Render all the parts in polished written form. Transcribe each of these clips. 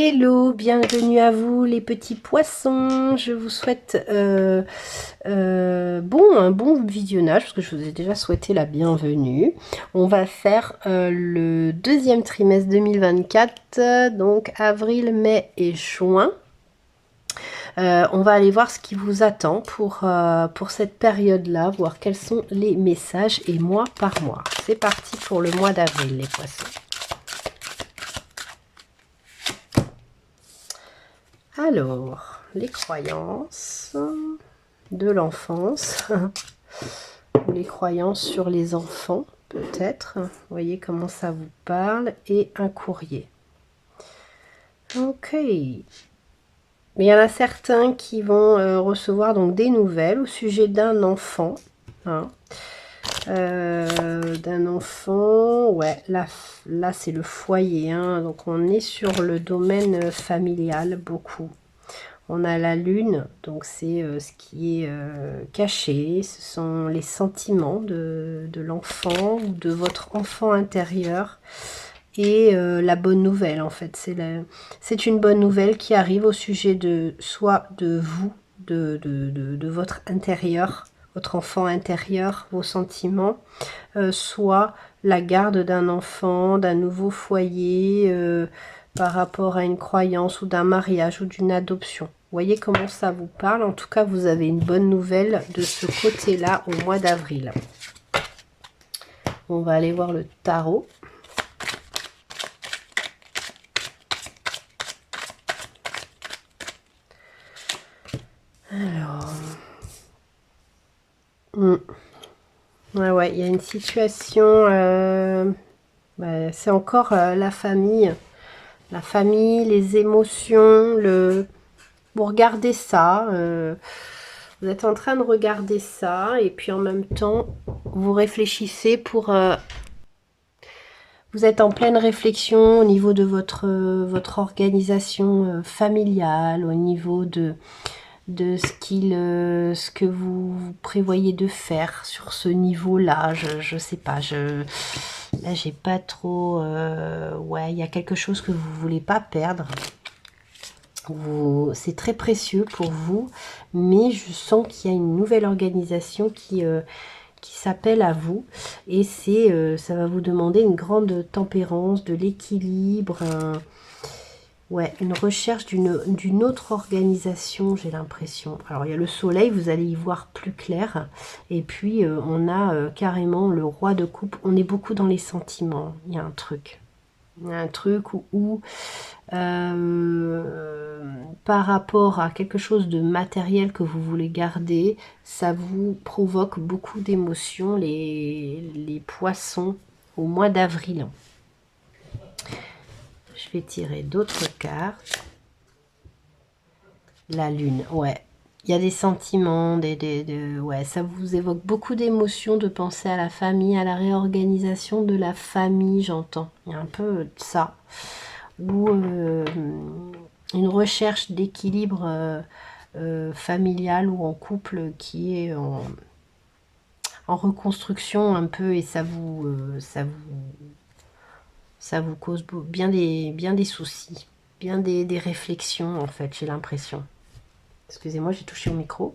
Hello, bienvenue à vous les petits poissons. Je vous souhaite un bon visionnage parce que je vous ai déjà souhaité la bienvenue. On va faire le deuxième trimestre 2024, donc avril, mai et juin. On va aller voir ce qui vous attend pour cette période-là, voir quels sont les messages et mois par mois. C'est parti pour le mois d'avril les poissons. Alors, les croyances de l'enfance, les croyances sur les enfants, peut-être. Vous voyez comment ça vous parle. Et un courrier. Ok. Mais il y en a certains qui vont recevoir donc des nouvelles au sujet d'un enfant. Hein. D'un enfant, ouais, là c'est le foyer, hein, donc on est sur le domaine familial beaucoup. On a la lune, donc c'est ce qui est caché, ce sont les sentiments de l'enfant ou de votre enfant intérieur. Et la bonne nouvelle en fait, c'est une bonne nouvelle qui arrive au sujet de soit de vous, de votre intérieur, votre enfant intérieur, vos sentiments, soit la garde d'un enfant, d'un nouveau foyer, par rapport à une croyance ou d'un mariage ou d'une adoption. Vous voyez comment ça vous parle. En tout cas, vous avez une bonne nouvelle de ce côté-là au mois d'avril. On va aller voir le tarot. Alors... Ouais, il y a une situation... c'est encore la famille. La famille, les émotions, vous regardez ça, vous êtes en train de regarder ça et puis en même temps, vous réfléchissez vous êtes en pleine réflexion au niveau de votre organisation familiale, au niveau de ce que vous prévoyez de faire sur ce niveau-là. Je sais pas, là j'ai pas trop... ouais, il y a quelque chose que vous voulez pas perdre. C'est très précieux pour vous, mais je sens qu'il y a une nouvelle organisation qui s'appelle à vous, et ça va vous demander une grande tempérance, de l'équilibre, ouais, une recherche d'une autre organisation, j'ai l'impression. Alors il y a le soleil, vous allez y voir plus clair, et puis on a carrément le roi de coupe. On est beaucoup dans les sentiments, il y a un truc. Il y a un truc où par rapport à quelque chose de matériel que vous voulez garder, ça vous provoque beaucoup d'émotions, les poissons, au mois d'avril. Je vais tirer d'autres cartes. La lune, ouais. Il y a des sentiments, ouais, ça vous évoque beaucoup d'émotions, de penser à la famille, à la réorganisation de la famille, j'entends. Il y a un peu de ça. Ou une recherche d'équilibre familial ou en couple qui est en reconstruction un peu, et ça vous cause bien des soucis, bien des réflexions en fait, j'ai l'impression. Excusez-moi, j'ai touché au micro.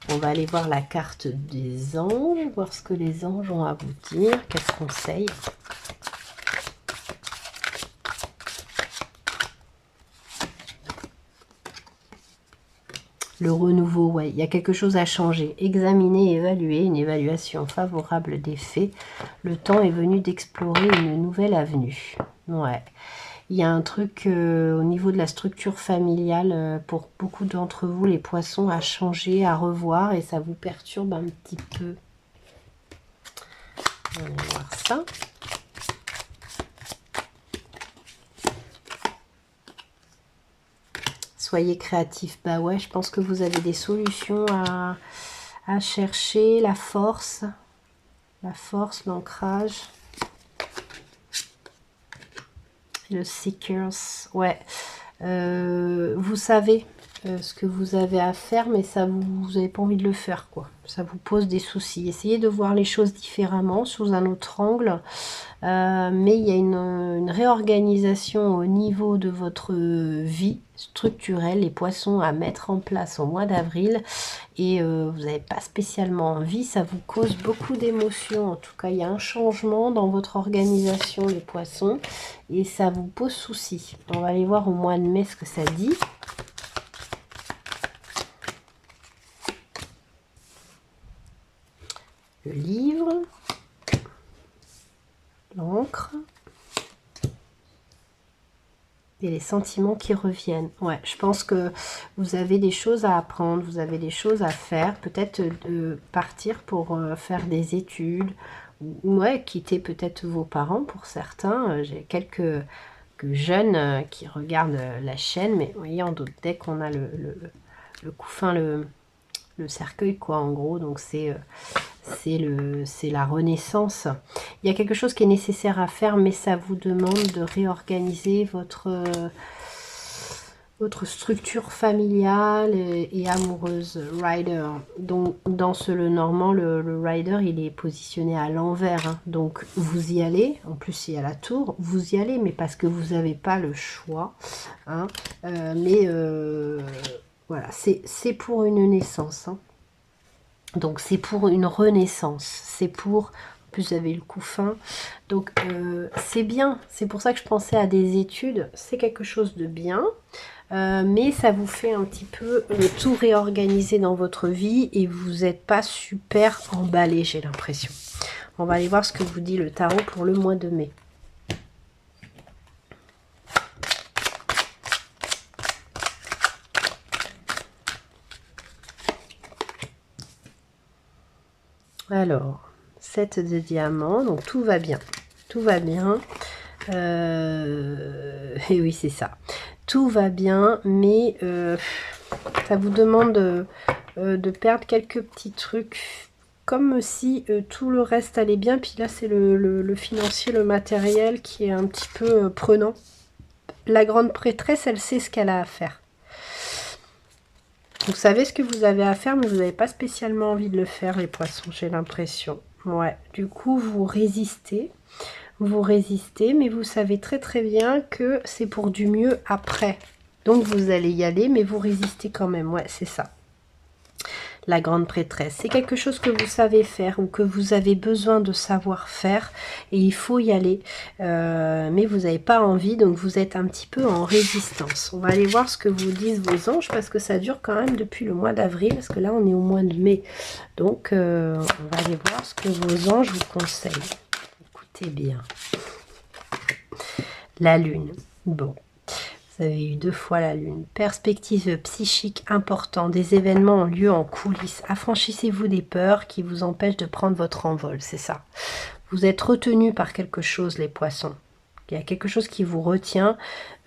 On va aller voir la carte des anges, voir ce que les anges ont à vous dire, quels conseils. Le renouveau, ouais, il y a quelque chose à changer. Examiner et évaluer, une évaluation favorable des faits. Le temps est venu d'explorer une nouvelle avenue. Ouais. Il y a un truc au niveau de la structure familiale, pour beaucoup d'entre vous, les poissons, à changer, à revoir, et ça vous perturbe un petit peu. On va voir ça. Soyez créatifs. Bah ouais, je pense que vous avez des solutions à chercher. La force, l'ancrage. Le Seekers, ouais. Vous savez ce que vous avez à faire, mais ça vous n'avez pas envie de le faire, quoi. Ça vous pose des soucis. Essayez de voir les choses différemment, sous un autre angle. Mais il y a une réorganisation au niveau de votre vie structurelle, les poissons, à mettre en place au mois d'avril. Et vous n'avez pas spécialement envie, ça vous cause beaucoup d'émotions. En tout cas, il y a un changement dans votre organisation, les poissons, et ça vous pose souci. On va aller voir au mois de mai ce que ça dit. Le livre, l'encre et les sentiments qui reviennent. Ouais, je pense que vous avez des choses à apprendre, vous avez des choses à faire, peut-être de partir pour faire des études, ou ouais, quitter peut-être vos parents pour certains. J'ai quelques jeunes qui regardent la chaîne, mais vous voyez, en d'autres decks, on a le couffin, le cercueil, quoi, en gros. Donc c'est la renaissance. Il y a quelque chose qui est nécessaire à faire, mais ça vous demande de réorganiser votre structure familiale et amoureuse. Rider. Donc dans ce Lenormand, le Rider, il est positionné à l'envers. Hein. Donc vous y allez. En plus, il y a la tour. Vous y allez, mais parce que vous n'avez pas le choix. Hein. Voilà, c'est pour une naissance. Hein. Donc c'est pour une renaissance, c'est pour, en plus vous avez le couffin, donc c'est bien, c'est pour ça que je pensais à des études, c'est quelque chose de bien, mais ça vous fait un petit peu tout réorganiser dans votre vie et vous n'êtes pas super emballé, j'ai l'impression. On va aller voir ce que vous dit le tarot pour le mois de mai. Alors, 7 de diamants, donc tout va bien. Tout va bien. Et oui, c'est ça. Tout va bien, mais ça vous demande de perdre quelques petits trucs. Comme si tout le reste allait bien. Puis là, c'est le financier, le matériel qui est un petit peu prenant. La grande prêtresse, elle sait ce qu'elle a à faire. Vous savez ce que vous avez à faire, mais vous n'avez pas spécialement envie de le faire, les poissons, j'ai l'impression. Ouais, du coup, vous résistez, mais vous savez très très bien que c'est pour du mieux après. Donc, vous allez y aller, mais vous résistez quand même. Ouais, c'est ça. La grande prêtresse. C'est quelque chose que vous savez faire ou que vous avez besoin de savoir faire et il faut y aller. Mais vous n'avez pas envie, donc vous êtes un petit peu en résistance. On va aller voir ce que vous disent vos anges parce que ça dure quand même depuis le mois d'avril parce que là on est au mois de mai. Donc on va aller voir ce que vos anges vous conseillent. Écoutez bien. La lune. Bon. Vous avez eu 2 fois la lune. Perspective psychique importante. Des événements ont lieu en coulisses. Affranchissez-vous des peurs qui vous empêchent de prendre votre envol. C'est ça. Vous êtes retenu par quelque chose, les poissons. Il y a quelque chose qui vous retient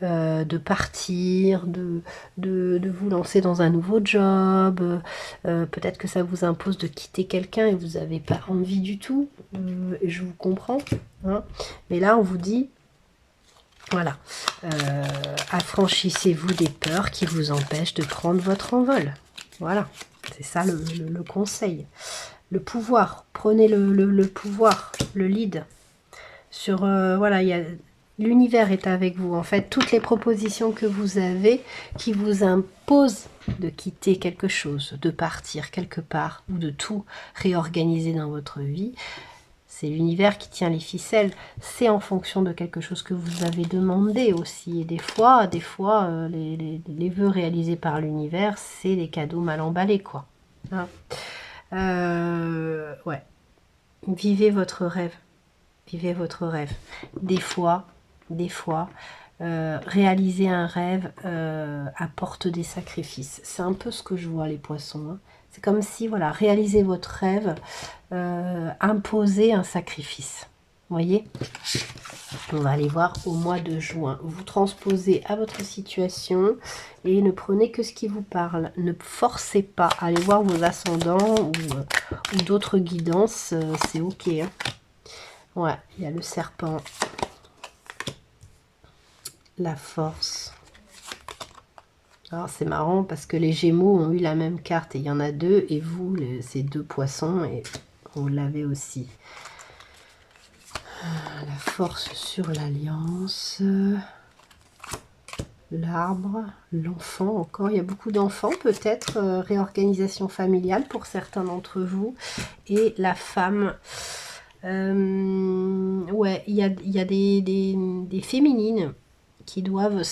de partir, de vous lancer dans un nouveau job. Peut-être que ça vous impose de quitter quelqu'un et vous n'avez pas envie du tout. Je vous comprends. Hein. Mais là, on vous dit... Voilà, affranchissez-vous des peurs qui vous empêchent de prendre votre envol. Voilà, c'est ça le conseil. Le pouvoir, prenez le pouvoir, le lead. Sur, voilà, l'univers est avec vous. En fait, toutes les propositions que vous avez qui vous imposent de quitter quelque chose, de partir quelque part ou de tout réorganiser dans votre vie, c'est l'univers qui tient les ficelles. C'est en fonction de quelque chose que vous avez demandé aussi. Et des fois les vœux réalisés par l'univers, c'est des cadeaux mal emballés, quoi. Hein. Ouais. Vivez votre rêve. Vivez votre rêve. Des fois, réaliser un rêve apporte des sacrifices. C'est un peu ce que je vois, les poissons. Hein. C'est comme si, voilà, réaliser votre rêve imposer un sacrifice. Vous voyez? On va aller voir au mois de juin. Vous transposez à votre situation et ne prenez que ce qui vous parle. Ne forcez pas. Allez voir vos ascendants ou d'autres guidances. C'est ok. Hein. Ouais, il y a le serpent. La force. Alors c'est marrant parce que les Gémeaux ont eu la même carte et il y en a deux, et vous, c'est deux poissons et vous l'avez aussi. La force sur l'alliance, l'arbre, l'enfant encore, il y a beaucoup d'enfants peut-être, réorganisation familiale pour certains d'entre vous, et la femme. Ouais, il y a des féminines qui doivent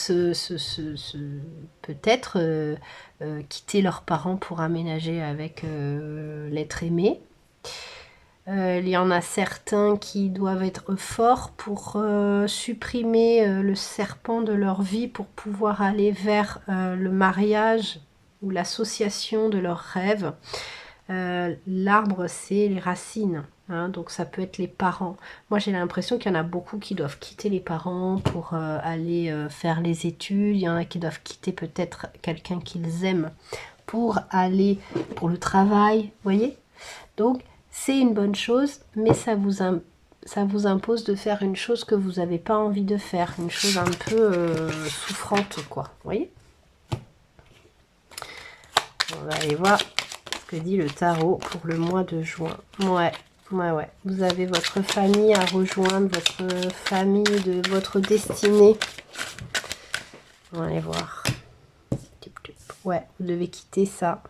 peut-être quitter leurs parents pour aménager avec l'être aimé. Il y en a certains qui doivent être forts pour supprimer le serpent de leur vie pour pouvoir aller vers le mariage ou l'association de leurs rêves. L'arbre, c'est les racines, hein, donc ça peut être les parents. Moi, j'ai l'impression qu'il y en a beaucoup qui doivent quitter les parents pour aller faire les études. Il y en a qui doivent quitter peut-être quelqu'un qu'ils aiment pour aller pour le travail, vous voyez. Donc, c'est une bonne chose, mais ça vous impose de faire une chose que vous n'avez pas envie de faire, une chose un peu souffrante, quoi, vous voyez. On va aller voir ce que dit le tarot pour le mois de juin. Ouais. Vous avez votre famille à rejoindre, votre famille de votre destinée. On va aller voir. Ouais, vous devez quitter ça.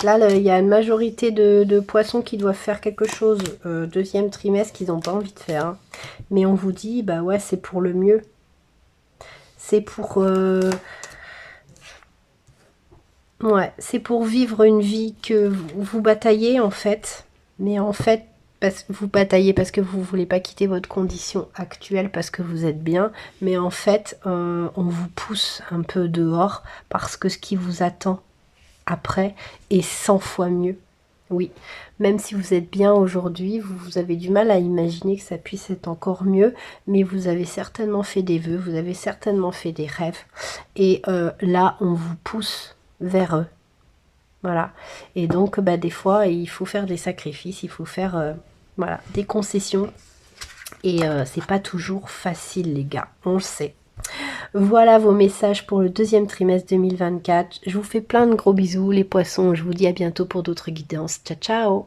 Là, il y a une majorité de poissons qui doivent faire quelque chose deuxième trimestre qu'ils n'ont pas envie de faire. Hein. Mais on vous dit, bah ouais, c'est pour le mieux. C'est pour... ouais, c'est pour vivre une vie que vous bataillez en fait. Mais en fait, vous bataillez parce que vous ne voulez pas quitter votre condition actuelle parce que vous êtes bien. Mais en fait, on vous pousse un peu dehors parce que ce qui vous attend après est 100 fois mieux. Oui, même si vous êtes bien aujourd'hui, vous avez du mal à imaginer que ça puisse être encore mieux, mais vous avez certainement fait des vœux, vous avez certainement fait des rêves, et là, on vous pousse vers eux. Voilà. Et donc, bah, des fois, il faut faire des sacrifices, il faut faire voilà, des concessions, et c'est pas toujours facile, les gars, on le sait. Voilà vos messages pour le deuxième trimestre 2024. Je vous fais plein de gros bisous les poissons. Je vous dis à bientôt pour d'autres guidances. Ciao, ciao!